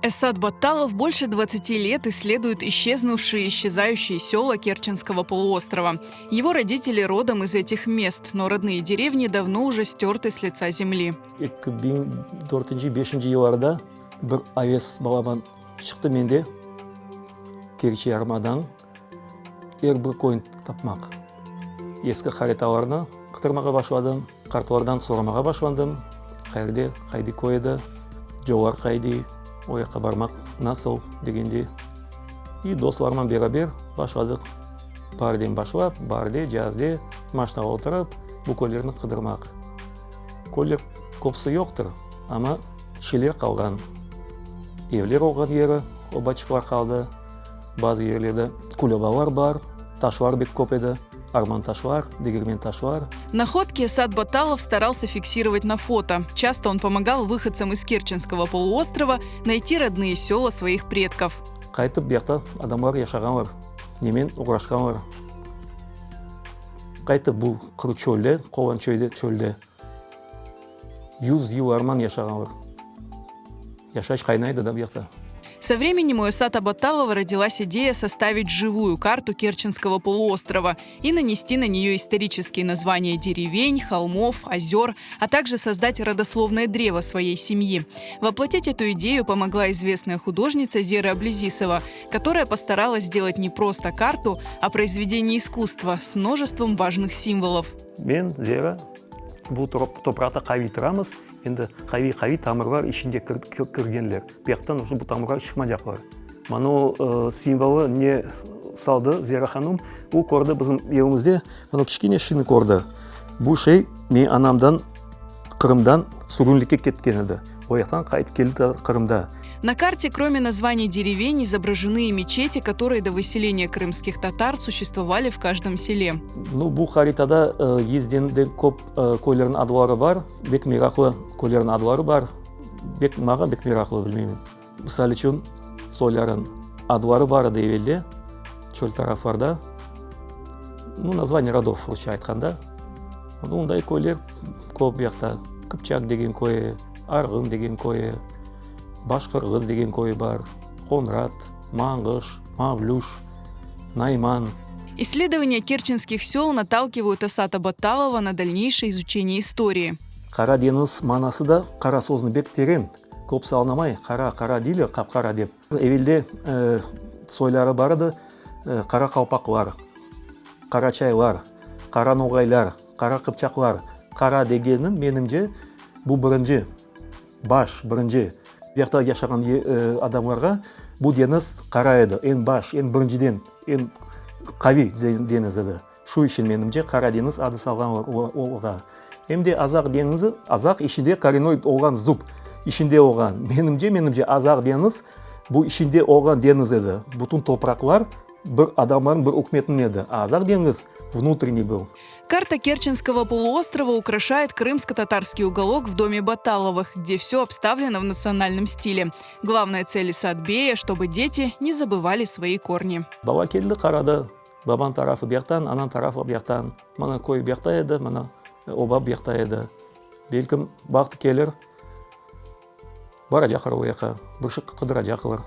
Эсад Батталов больше 20 лет исследует исчезнувшие и исчезающие села Керченского полуострова. Его родители родом из этих мест, но родные деревни давно уже стерты с лица земли. 2004-2005 жылдарда бір авес балабан шықты менде Керчи армадан бір койын тапмақ. Ескі хариталарына қытырмаға башладым, карталардан сорамаға башладым. Қайды койды, жолар қайды, ояққа бармақ насыл дегенде. И достарыммен бәрабер башладық. Барден башлап, барде, жазде, машинаға отырып, бұл көлдерді қыдырмақ. Көлдер көпсі жоқтыр, ама шелер қалған. Евлер олған ері, обачықлар қалды. Базы ерлерді кулебалар бар, ташлар бек көп еді. Арман ташлар, дегермен ташлар. Находки Эсад Батталов старался фиксировать на фото. Часто он помогал выходцам из Керченского полуострова найти родные села своих предков. Қайтып бияқта адамлар яшағанлар, немен ұғырашқанлар. Қайтып бұл құры чөлде, қолан чөлде. 100 ел арман яшағанлар. Яшаш қайнайды да бияқта. Со временем у Эсада Батталова родилась идея составить живую карту Керченского полуострова и нанести на нее исторические названия деревень, холмов, озер, а также создать родословное древо своей семьи. Воплотить эту идею помогла известная художница Зера Аблезисова, которая постаралась сделать не просто карту, а произведение искусства с множеством важных символов. Мен Зера бұл топырақта қави тұрамыз. Енді қави тамырлар ішінде кіргенлер. Бияқтан бұл тамырлар шықма жақлар. Ману символы не салды Зера ханым. Ол көрді біздің елімізде кішкене шыны көрді. Бұл шей мен анамдан Қырымдан сүрінлікке кеткен еді. Ояқтан қайт келді Қырымда. На карте, кроме названий деревень, изображены и мечети, которые до выселения крымских татар существовали в каждом селе. Бұл харитада езденде көп көйлерін адылары бар, бек мирақлы көйлерін адылары бар. Маға бек мирақлы білмеймін. Мысалы үшін сойларын адылары бар дейвелде, чөл тарафларда. Название родов лучше айтқанда. Ондай көйлер көп бияқта. Кыпчак деген көйі, Арғын деген көйі, Башқырғыз деген көйі бар, Қонрат, Маңғыш, Мавлюш, Найман. Исследования керченских сел наталкивают Эсада Батталова на дальнейшее изучение истории. Қара деңіз манасы да қара сөзін бек терең. Көп салынамай, қара дейлі, қап-қара деп. Евелде сойлары барды, қара қалпақлар, қара чайлар, қара ноғайлар, қара қыпчақлар. Қара дегенім менімде бұл бірінші, баш бірінші. Бияқта яшаған адамларға бұл деңіз қара еді. Ең баш, ең біріншіден, ең қави деңіз еді. Шу үшін менімде қара деңіз ады салған олға. Емде азақ деңізі, азақ ішінде коренной олған зуб. Ішінде олған. Менімде азақ деңіз бұл ішінде олған деңіз еді. Бұтын топырақлар бір адамların бір үкіметін еді. Азақ деңіз внутренний был. Карта Керченского полуострова украшает крымско-татарский уголок в доме Батталовых, где все обставлено в национальном стиле. Главная цель Исадбея, чтобы дети не забывали свои корни. Бала келді қарады, бабан тарафы бияқтан, анан тарафы бияқтан. Мана кой бияқта еді, мана оба бияқта еді. Белкім бақты келер, бара жақыр ояқа, бұршық қыдыра жақылыр.